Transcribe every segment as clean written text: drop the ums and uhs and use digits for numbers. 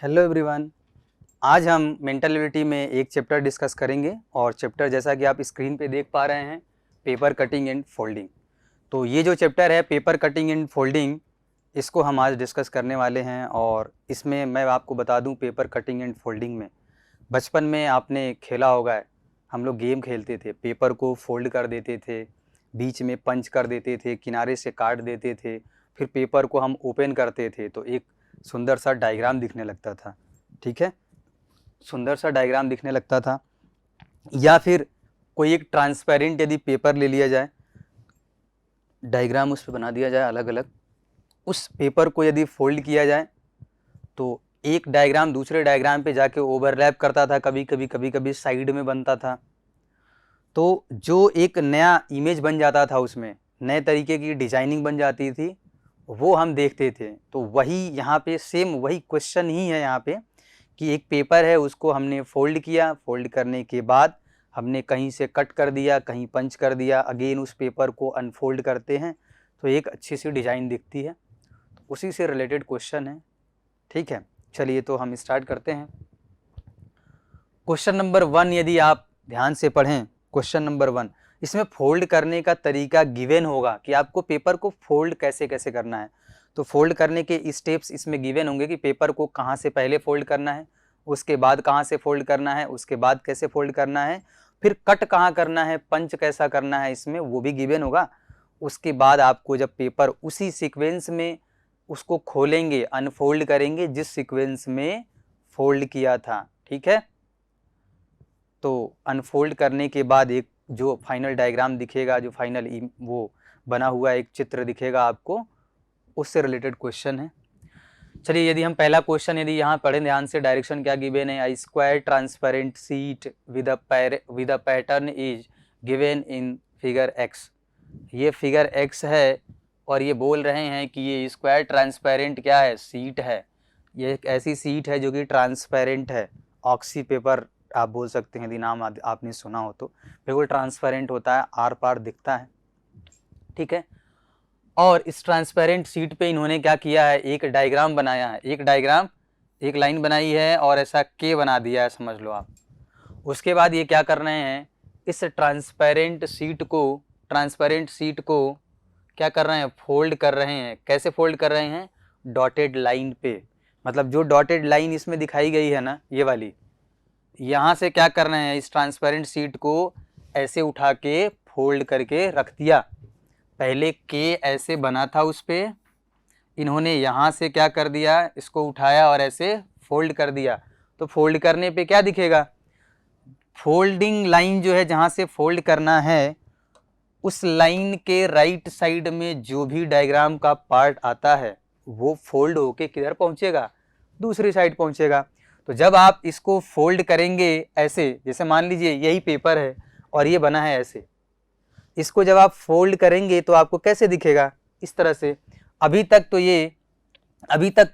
Hello everyone. आज हम mentality में एक चैप्टर डिस्कस करेंगे और चैप्टर जैसा कि आप स्क्रीन पे देख पा रहे हैं, पेपर कटिंग एंड फोल्डिंग। तो ये जो चैप्टर है पेपर कटिंग एंड फोल्डिंग, इसको हम आज डिस्कस करने वाले हैं। और इसमें मैं आपको बता दूं, पेपर कटिंग एंड फोल्डिंग में बचपन में आपने खेला होगा, हम लोग गेम खेलते थे, पेपर को फोल्ड कर देते थे, बीच में पंच कर देते थे, किनारे से काट देते थे, फिर पेपर को हम ओपन करते थे तो एक सुंदर सा डायग्राम दिखने लगता था। ठीक है, सुंदर सा डायग्राम दिखने लगता था। या फिर कोई एक ट्रांसपेरेंट यदि पेपर ले लिया जाए, डायग्राम उस पर बना दिया जाए अलग अलग, उस पेपर को यदि फोल्ड किया जाए तो एक डायग्राम दूसरे डायग्राम पे जाके ओवरलैप करता था, कभी कभी साइड में बनता था। तो जो एक नया इमेज बन जाता था, उसमें नए तरीके की डिजाइनिंग बन जाती थी, वो हम देखते थे। तो वही यहाँ पे सेम वही क्वेश्चन ही है यहाँ पे कि एक पेपर है, उसको हमने फोल्ड किया, फोल्ड करने के बाद हमने कहीं से कट कर दिया, कहीं पंच कर दिया, अगेन उस पेपर को अनफोल्ड करते हैं तो एक अच्छी सी डिज़ाइन दिखती है। तो उसी से रिलेटेड क्वेश्चन है। ठीक है, चलिए तो हम स्टार्ट करते हैं। क्वेश्चन नंबर 1 यदि आप ध्यान से पढ़ें, क्वेश्चन नंबर 1, इसमें फोल्ड करने का तरीका गिवन होगा कि आपको पेपर को फोल्ड कैसे कैसे करना है। तो फोल्ड करने के स्टेप्स इसमें गिवन होंगे कि पेपर को कहाँ से पहले फोल्ड करना है, उसके बाद कहाँ से फोल्ड करना है, उसके बाद कैसे फोल्ड करना है, फिर कट कहाँ करना है, पंच कैसा करना है, इसमें वो भी गिवन होगा। उसके बाद आपको जब पेपर उसी सीक्वेंस में उसको खोलेंगे, अनफोल्ड करेंगे जिस सीक्वेंस में फोल्ड किया था। ठीक है, तो अनफोल्ड करने के बाद एक जो फाइनल डायग्राम दिखेगा, जो फाइनल वो बना हुआ एक चित्र दिखेगा आपको, उससे रिलेटेड क्वेश्चन है। चलिए, यदि हम पहला क्वेश्चन यदि यहाँ पढ़ें ध्यान से, डायरेक्शन क्या गिवन है, a square transparent sheet with a pattern is given in figure X. ये फिगर एक्स है और ये बोल रहे हैं कि ये स्क्वायर ट्रांसपेरेंट क्या है, सीट है। ये एक ऐसी सीट है जो कि ट्रांसपेरेंट है, ऑक्सी पेपर आप बोल सकते हैं यदि नाम आपने सुना हो तो। बिल्कुल ट्रांसपेरेंट होता है, आर पार दिखता है। ठीक है, और इस ट्रांसपेरेंट सीट पे इन्होंने क्या किया है, एक डायग्राम बनाया है, एक डायग्राम, एक लाइन बनाई है और ऐसा के बना दिया है, समझ लो आप। उसके बाद ये क्या कर रहे हैं, इस ट्रांसपेरेंट सीट को क्या कर रहे हैं, फोल्ड कर रहे हैं। कैसे फोल्ड कर रहे हैं, डॉटेड लाइन पे। मतलब जो डॉटेड लाइन इसमें दिखाई गई है ना, ये वाली, यहाँ से क्या कर रहे हैं, इस ट्रांसपेरेंट सीट को ऐसे उठा के फोल्ड करके रख दिया। पहले के ऐसे बना था उस पे, इन्होंने यहाँ से क्या कर दिया, इसको उठाया और ऐसे फोल्ड कर दिया। तो फोल्ड करने पे क्या दिखेगा, फोल्डिंग लाइन जो है जहाँ से फोल्ड करना है, उस लाइन के राइट साइड में जो भी डायग्राम का पार्ट आता है वो फोल्ड होके किधर पहुँचेगा, दूसरी साइड पहुँचेगा। तो जब आप इसको फोल्ड करेंगे ऐसे, जैसे मान लीजिए यही पेपर है और ये बना है ऐसे, इसको जब आप फोल्ड करेंगे तो आपको कैसे दिखेगा, इस तरह से। अभी तक तो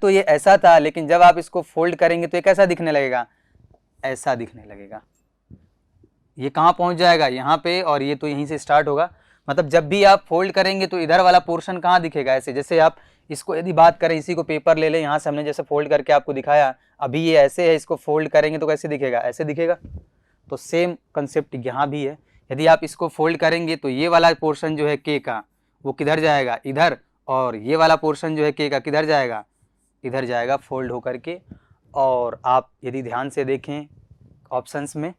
ये ऐसा था, लेकिन जब आप इसको फोल्ड करेंगे तो ये कैसा दिखने लगेगा, ऐसा दिखने लगेगा। ये कहाँ पहुँच जाएगा, यहाँ पे, और ये तो यहीं से स्टार्ट होगा। मतलब जब भी आप फोल्ड करेंगे तो इधर वाला पोर्शन कहाँ दिखेगा, ऐसे। जैसे आप इसको यदि बात करें, इसी को पेपर ले लें, यहाँ से हमने जैसे फोल्ड करके आपको दिखाया, अभी ये ऐसे है, इसको फोल्ड करेंगे तो कैसे दिखेगा, ऐसे दिखेगा। तो सेम कंसेप्ट यहाँ भी है। यदि आप इसको फोल्ड करेंगे तो ये वाला पोर्शन जो है के का, वो किधर जाएगा, इधर, और ये वाला पोर्शन जो है के का किधर जाएगा, इधर जाएगा फोल्ड होकर के। और आप यदि ध्यान से देखें ऑप्शंस में,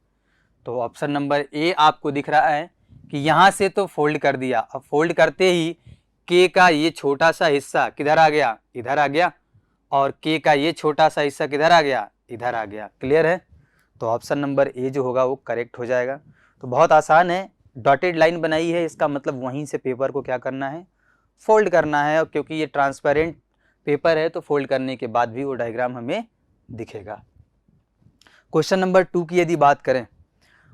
तो ऑप्शन नंबर ए आपको दिख रहा है कि यहाँ से तो फोल्ड कर दिया, अब फोल्ड करते ही के का ये छोटा सा हिस्सा किधर आ गया, इधर आ गया, और के का ये छोटा सा हिस्सा किधर आ गया, इधर आ गया। क्लियर है, तो ऑप्शन नंबर ए जो होगा वो करेक्ट हो जाएगा। तो बहुत आसान है, डॉटेड लाइन बनाई है, इसका मतलब वहीं से पेपर को क्या करना है, फोल्ड करना है। और क्योंकि ये ट्रांसपेरेंट पेपर है तो फोल्ड करने के बाद भी वो डायग्राम हमें दिखेगा। क्वेश्चन नंबर 2 की यदि बात करें,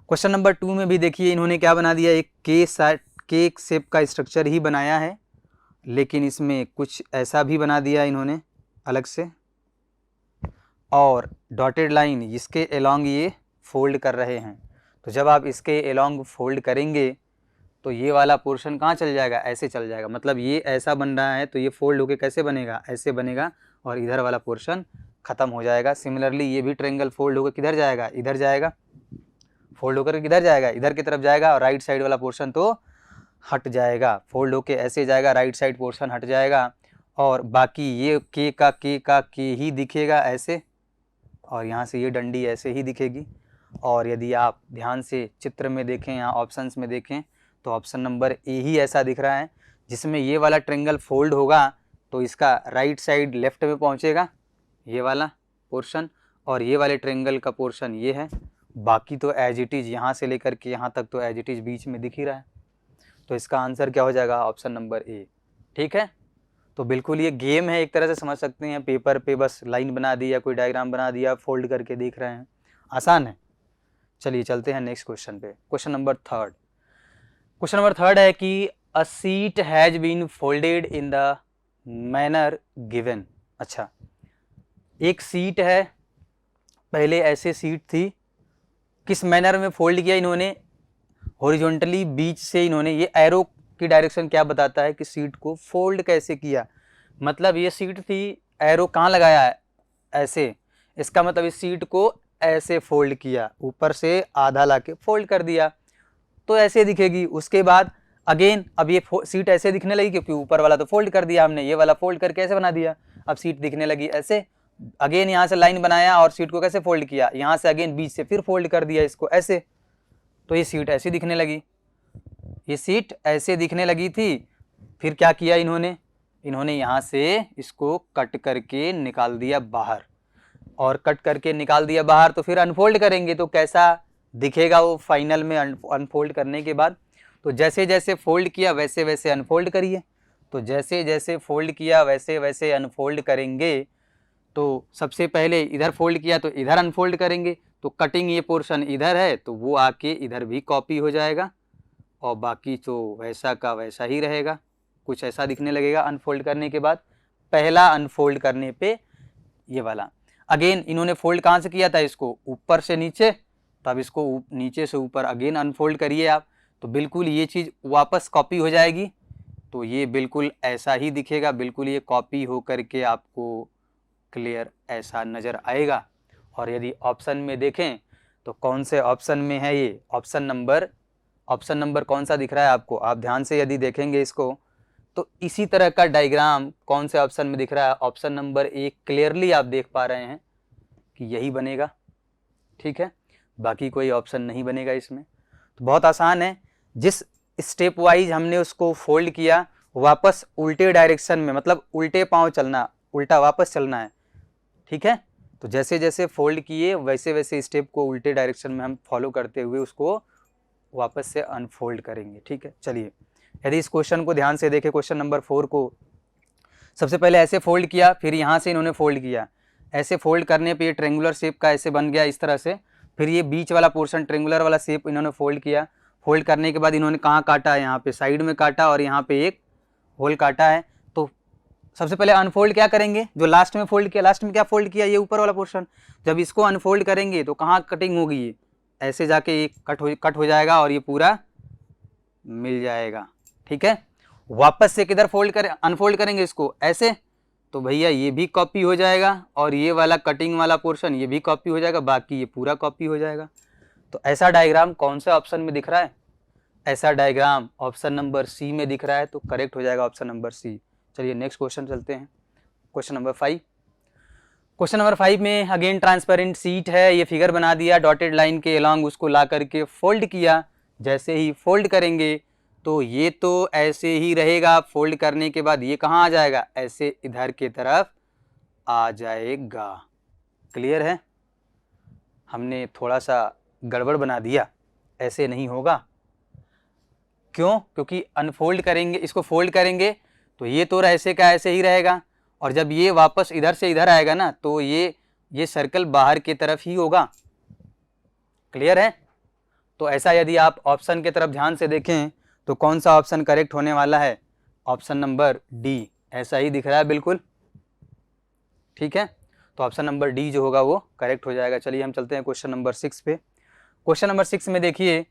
क्वेश्चन नंबर 2 में भी देखिए इन्होंने क्या बना दिया, एक के शेप का स्ट्रक्चर ही बनाया है, लेकिन इसमें कुछ ऐसा भी बना दिया इन्होंने अलग से, और डॉटेड लाइन इसके एलोंग ये फोल्ड कर रहे हैं। तो जब आप इसके एलोंग फोल्ड करेंगे तो ये वाला पोर्शन कहाँ चल जाएगा, ऐसे चल जाएगा। मतलब ये ऐसा बन रहा है तो ये फोल्ड होके कैसे बनेगा, ऐसे बनेगा, और इधर वाला पोर्शन खत्म हो जाएगा। सिमिलरली ये भी ट्रायंगल फोल्ड होकर किधर जाएगा, इधर जाएगा, फोल्ड होकर किधर जाएगा, इधर की तरफ जाएगा, और राइट साइड वाला पोर्शन तो हट जाएगा, फोल्ड होके ऐसे जाएगा, राइट साइड पोर्शन हट जाएगा, और बाकी ये के का के ही दिखेगा ऐसे, और यहाँ से ये डंडी ऐसे ही दिखेगी। और यदि आप ध्यान से चित्र में देखें, यहाँ ऑप्शंस में देखें, तो ऑप्शन नंबर ए ही ऐसा दिख रहा है, जिसमें ये वाला ट्रायंगल फोल्ड होगा तो इसका राइट साइड लेफ्ट में पहुँचेगा, ये वाला पोर्शन, और ये वाले ट्रायंगल का पोर्शन ये है। बाकी तो एज इट इज़ यहाँ से लेकर के यहाँ तक तो एज इट इज़ बीच में दिख ही रहा है। तो इसका आंसर क्या हो जाएगा, ऑप्शन नंबर ए। ठीक है, तो बिल्कुल ये गेम है, एक तरह से समझ सकते हैं। पेपर पे बस लाइन बना दी या कोई डायग्राम बना दिया, फोल्ड करके देख रहे हैं, आसान है। चलिए चलते हैं नेक्स्ट क्वेश्चन पे। क्वेश्चन नंबर थर्ड है कि a sheet has been folded in the manner given. अच्छा, एक सीट है, पहले ऐसे सीट थी, किस मैनर में फोल्ड किया इन्होंने, हॉरिजॉन्टली बीच से इन्होंने, ये एरो की डायरेक्शन क्या बताता है कि सीट को फोल्ड कैसे किया। मतलब ये सीट थी, एरो कहाँ लगाया है, ऐसे, इसका मतलब इस सीट को ऐसे फोल्ड किया, ऊपर से आधा लाके फोल्ड कर दिया, तो ऐसे दिखेगी। उसके बाद अगेन अब ये सीट ऐसे दिखने लगी, क्योंकि ऊपर वाला तो फोल्ड कर दिया हमने, ये वाला फोल्ड करके ऐसे बना दिया, अब सीट दिखने लगी ऐसे। अगेन यहाँ से लाइन बनाया और सीट को कैसे फोल्ड किया, यहाँ से अगेन बीच से फिर फोल्ड कर दिया इसको ऐसे, तो ये सीट ऐसी दिखने लगी, ये सीट ऐसे दिखने लगी थी। फिर क्या किया इन्होंने यहाँ से इसको कट करके निकाल दिया बाहर, और कट करके निकाल दिया बाहर, तो फिर अनफोल्ड करेंगे तो कैसा दिखेगा वो फाइनल में अनफोल्ड करने के बाद। तो जैसे जैसे फोल्ड किया वैसे वैसे अनफोल्ड करिए, तो जैसे जैसे फोल्ड किया वैसे वैसे अनफोल्ड करेंगे। तो सबसे पहले इधर फोल्ड किया तो इधर अनफोल्ड करेंगे, तो कटिंग ये पोर्शन इधर है तो वो आके इधर भी कॉपी हो जाएगा, और बाकी तो वैसा का वैसा ही रहेगा, कुछ ऐसा दिखने लगेगा अनफोल्ड करने के बाद। पहला अनफोल्ड करने पे ये वाला, अगेन इन्होंने फोल्ड कहाँ से किया था, इसको ऊपर से नीचे, तब इसको नीचे से ऊपर अगेन अनफोल्ड करिए आप, तो बिल्कुल ये चीज़ वापस कॉपी हो जाएगी, तो ये बिल्कुल ऐसा ही दिखेगा, बिल्कुल ये कॉपी हो करके आपको क्लियर ऐसा नज़र आएगा। और यदि ऑप्शन में देखें तो कौन से ऑप्शन में है ये, ऑप्शन नंबर कौन सा दिख रहा है आपको, आप ध्यान से यदि देखेंगे इसको तो इसी तरह का डायग्राम कौन से ऑप्शन में दिख रहा है, ऑप्शन नंबर ए क्लियरली आप देख पा रहे हैं कि यही बनेगा। ठीक है, बाकी कोई ऑप्शन नहीं बनेगा इसमें। तो बहुत आसान है, जिस स्टेप वाइज हमने उसको फोल्ड किया वापस उल्टे डायरेक्शन में, मतलब उल्टे पाँव चलना, उल्टा वापस चलना है। ठीक है, तो जैसे जैसे फोल्ड किए वैसे वैसे स्टेप को उल्टे डायरेक्शन में हम फॉलो करते हुए उसको वापस से अनफोल्ड करेंगे। ठीक है, चलिए यदि इस क्वेश्चन को ध्यान से देखें, क्वेश्चन नंबर 4 को, सबसे पहले ऐसे फोल्ड किया, फिर यहाँ से इन्होंने फोल्ड किया, ऐसे फोल्ड करने पे ये ट्रेंगुलर शेप का ऐसे बन गया इस तरह से। फिर ये बीच वाला पोर्शन ट्रेंगुलर वाला शेप इन्होंने फोल्ड किया, फोल्ड करने के बाद इन्होंने कहाँ काटा है, यहाँ पे साइड में काटा, और यहाँ पे एक होल काटा है। तो सबसे पहले अनफोल्ड क्या करेंगे, जो लास्ट में फोल्ड किया, लास्ट में क्या फोल्ड किया, ये ऊपर वाला पोर्शन, जब इसको अनफोल्ड करेंगे तो कहाँ कटिंग होगी, ये ऐसे जाके ये कट हो जाएगा और ये पूरा मिल जाएगा। ठीक है, वापस से किधर फोल्ड करें, अनफोल्ड करेंगे इसको ऐसे, तो भैया ये भी कॉपी हो जाएगा, और ये वाला कटिंग वाला पोर्शन ये भी कॉपी हो जाएगा, बाकी ये पूरा कॉपी हो जाएगा। तो ऐसा डायग्राम कौन से ऑप्शन में दिख रहा है, ऐसा डायग्राम ऑप्शन नंबर सी में दिख रहा है, तो करेक्ट हो जाएगा ऑप्शन नंबर सी। चलिए नेक्स्ट क्वेश्चन चलते हैं, क्वेश्चन नंबर 5। क्वेश्चन नंबर 5 में अगेन ट्रांसपेरेंट सीट है, ये फिगर बना दिया, डॉटेड लाइन के अलॉन्ग उसको ला करके फोल्ड किया। जैसे ही फोल्ड करेंगे तो ये तो ऐसे ही रहेगा, फोल्ड करने के बाद ये कहाँ आ जाएगा, ऐसे इधर की तरफ आ जाएगा। क्लियर है, हमने थोड़ा सा गड़बड़ बना दिया, ऐसे नहीं होगा। क्यों, क्योंकि अनफोल्ड करेंगे, इसको फोल्ड करेंगे तो ये तो ऐसे का ऐसे ही रहेगा, और जब ये वापस इधर से इधर आएगा ना तो ये सर्कल बाहर की तरफ ही होगा। क्लियर है, तो ऐसा यदि आप ऑप्शन की तरफ ध्यान से देखें तो कौन सा ऑप्शन करेक्ट होने वाला है, ऑप्शन नंबर डी, ऐसा ही दिख रहा है बिल्कुल। ठीक है, तो ऑप्शन नंबर डी जो होगा वो करेक्ट हो जाएगा। चलिए हम चलते हैं क्वेश्चन नंबर 6 पे। क्वेश्चन नंबर 6 में देखिए,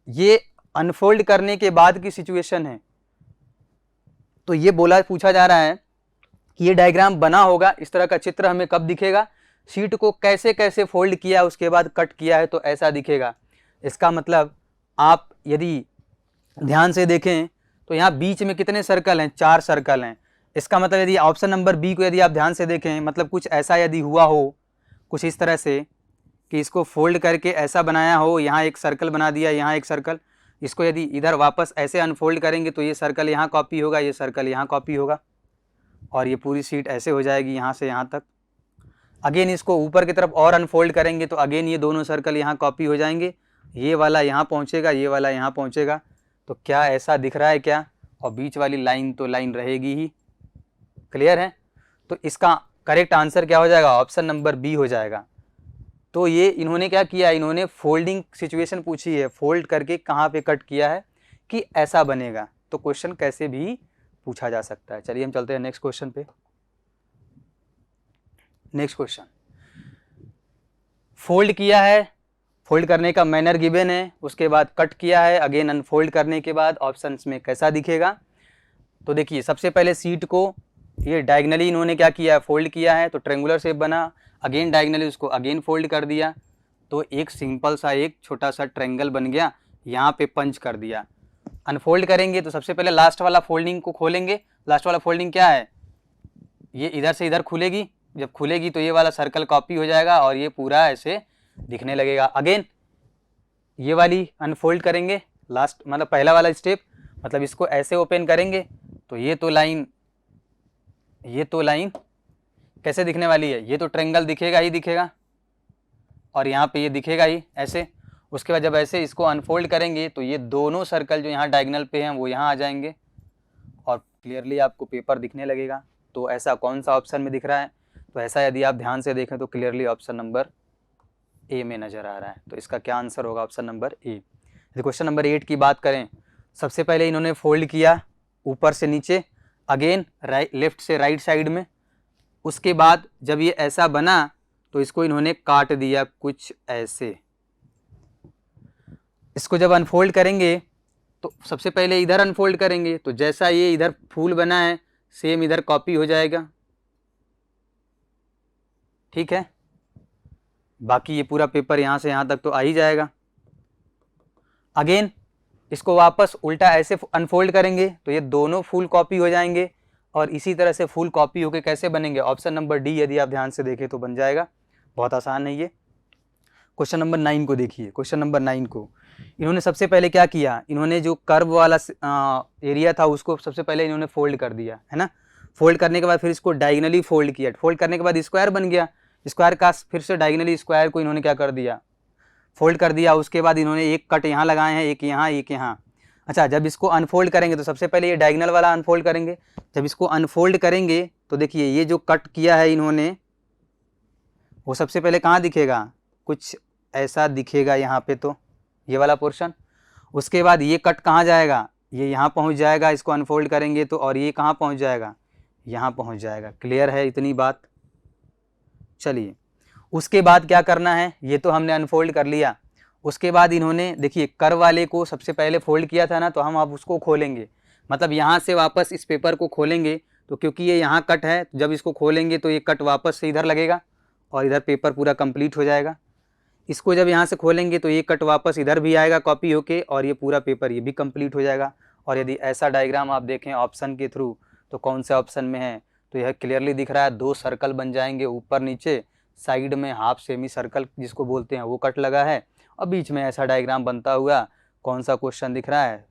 ये अनफोल्ड करने के बाद की सिचुएशन है। तो ये पूछा जा रहा है कि ये डायग्राम बना होगा, इस तरह का चित्र हमें कब दिखेगा, शीट को कैसे कैसे फोल्ड किया उसके बाद कट किया है तो ऐसा दिखेगा। इसका मतलब आप यदि ध्यान से देखें तो यहाँ बीच में कितने सर्कल हैं, 4 सर्कल हैं। इसका मतलब यदि ऑप्शन नंबर बी को यदि आप ध्यान से देखें, मतलब कुछ ऐसा यदि हुआ हो, कुछ इस तरह से कि इसको फोल्ड करके ऐसा बनाया हो, यहाँ एक सर्कल बना दिया, यहाँ एक सर्कल, इसको यदि इधर वापस ऐसे अनफोल्ड करेंगे तो ये सर्कल यहाँ कॉपी होगा, ये सर्कल यहाँ कॉपी होगा और ये पूरी शीट ऐसे हो जाएगी यहाँ से यहाँ तक। अगेन इसको ऊपर की तरफ और अनफोल्ड करेंगे तो अगेन ये दोनों सर्कल यहाँ कॉपी हो जाएंगे, ये वाला यहाँ पहुँचेगा, ये वाला यहाँ पहुँचेगा। तो क्या ऐसा दिख रहा है क्या, और बीच वाली लाइन तो लाइन रहेगी ही। क्लियर है? तो इसका करेक्ट आंसर क्या हो जाएगा, ऑप्शन नंबर बी हो जाएगा। तो ये इन्होंने क्या किया, इन्होंने फोल्डिंग सिचुएशन पूछी है, फोल्ड करके कहाँ पे कट किया है कि ऐसा बनेगा। तो क्वेश्चन कैसे भी पूछा जा सकता है। चलिए हम चलते हैं नेक्स्ट क्वेश्चन पे। नेक्स्ट क्वेश्चन, फोल्ड किया है, फोल्ड करने का मैनर गिवन है, उसके बाद कट किया है, अगेन अनफोल्ड करने के बाद ऑप्शंस में कैसा दिखेगा। तो देखिए सबसे पहले सीट को ये डायगनली इन्होंने क्या किया है, फोल्ड किया है, तो ट्रेंगुलर शेप बना, अगेन डायगनली उसको अगेन फोल्ड कर दिया, तो एक सिंपल सा एक छोटा सा ट्रेंगल बन गया, यहाँ पे पंच कर दिया। अनफोल्ड करेंगे तो सबसे पहले लास्ट वाला फोल्डिंग को खोलेंगे। लास्ट वाला फोल्डिंग क्या है, ये इधर से इधर खुलेगी, जब खुलेगी तो ये वाला सर्कल कॉपी हो जाएगा और ये पूरा ऐसे दिखने लगेगा। अगेन ये वाली अनफोल्ड करेंगे, लास्ट मतलब पहला वाला स्टेप, मतलब इसको ऐसे ओपन करेंगे तो ये तो लाइन कैसे दिखने वाली है, ये तो ट्रेंगल दिखेगा ही दिखेगा और यहाँ पे ये दिखेगा ही ऐसे। उसके बाद जब ऐसे इसको अनफोल्ड करेंगे तो ये दोनों सर्कल जो यहाँ डायगोनल पे हैं वो यहाँ आ जाएंगे और क्लियरली आपको पेपर दिखने लगेगा। तो ऐसा कौन सा ऑप्शन में दिख रहा है, तो ऐसा यदि आप ध्यान से देखें तो क्लियरली ऑप्शन नंबर ए में नज़र आ रहा है। तो इसका क्या आंसर होगा, ऑप्शन नंबर ए। यदि क्वेश्चन नंबर 8 की बात करें, सबसे पहले इन्होंने फोल्ड किया ऊपर से नीचे, अगेन लेफ्ट से राइट साइड में, उसके बाद जब ये ऐसा बना तो इसको इन्होंने काट दिया कुछ ऐसे। इसको जब अनफोल्ड करेंगे तो सबसे पहले इधर अनफोल्ड करेंगे तो जैसा ये इधर फूल बना है सेम इधर कॉपी हो जाएगा, ठीक है। बाकी ये पूरा पेपर यहाँ से यहाँ तक तो आ ही जाएगा। अगेन इसको वापस उल्टा ऐसे अनफोल्ड करेंगे तो ये दोनों फुल कॉपी हो जाएंगे और इसी तरह से फुल कॉपी होके कैसे बनेंगे, ऑप्शन नंबर डी यदि आप ध्यान से देखें तो बन जाएगा। बहुत आसान है ये। क्वेश्चन नंबर 9 को देखिए। क्वेश्चन नंबर 9 को इन्होंने सबसे पहले क्या किया, इन्होंने जो कर्व वाला एरिया था उसको सबसे पहले इन्होंने फोल्ड कर दिया है ना। फोल्ड करने के बाद फिर इसको डायगनली फोल्ड किया, फोल्ड करने के बाद स्क्वायर बन गया, स्क्वायर का फिर से डायगनली स्क्वायर को इन्होंने क्या कर दिया, फोल्ड कर दिया। उसके बाद इन्होंने एक कट यहाँ लगाए हैं, एक यहाँ एक यहाँ। अच्छा, जब इसको अनफोल्ड करेंगे तो सबसे पहले ये डायगनल वाला अनफोल्ड करेंगे। जब इसको अनफोल्ड करेंगे तो देखिए ये जो कट किया है इन्होंने वो सबसे पहले कहाँ दिखेगा, कुछ ऐसा दिखेगा यहाँ पे, तो ये वाला पोर्शन। उसके बाद ये कट कहाँ जाएगा, ये यहाँ पहुँच जाएगा, इसको अनफोल्ड करेंगे तो, और ये कहाँ पहुँच जाएगा, यहाँ पहुँच जाएगा। क्लियर है इतनी बात। चलिए उसके बाद क्या करना है, ये तो हमने अनफोल्ड कर लिया। उसके बाद इन्होंने देखिए कर्व वाले को सबसे पहले फोल्ड किया था ना, तो हम अब उसको खोलेंगे, मतलब यहाँ से वापस इस पेपर को खोलेंगे। तो क्योंकि ये यहाँ कट है, जब इसको खोलेंगे तो ये कट वापस से इधर लगेगा और इधर पेपर पूरा कंप्लीट हो जाएगा। इसको जब यहाँ से खोलेंगे तो ये कट वापस इधर भी आएगा कॉपी होके और ये पूरा पेपर ये भी कंप्लीट हो जाएगा। और यदि ऐसा डायग्राम आप देखें ऑप्शन के थ्रू तो कौन से ऑप्शन में है, तो यह क्लियरली दिख रहा है, 2 सर्कल बन जाएंगे ऊपर नीचे, साइड में हाफ सेमी सर्कल जिसको बोलते हैं वो कट लगा है और बीच में ऐसा डायग्राम बनता हुआ कौन सा क्वेश्चन दिख रहा है,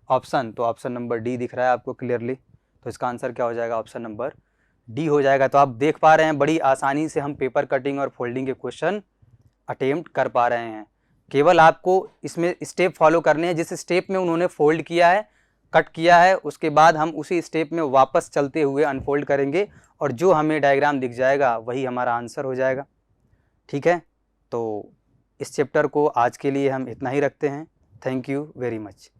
ऑप्शन, तो ऑप्शन नंबर डी दिख रहा है आपको क्लियरली। तो इसका आंसर क्या हो जाएगा, ऑप्शन नंबर डी हो जाएगा। तो आप देख पा रहे हैं बड़ी आसानी से हम पेपर कटिंग और फोल्डिंग के क्वेश्चन अटेम्प्ट कर पा रहे हैं। केवल आपको इसमें स्टेप फॉलो करने हैं, जिस स्टेप में उन्होंने फोल्ड किया है, कट किया है, उसके बाद हम उसी स्टेप में वापस चलते हुए अनफोल्ड करेंगे और जो हमें डायग्राम दिख जाएगा वही हमारा आंसर हो जाएगा। ठीक है, तो इस चैप्टर को आज के लिए हम इतना ही रखते हैं। Thank you very much.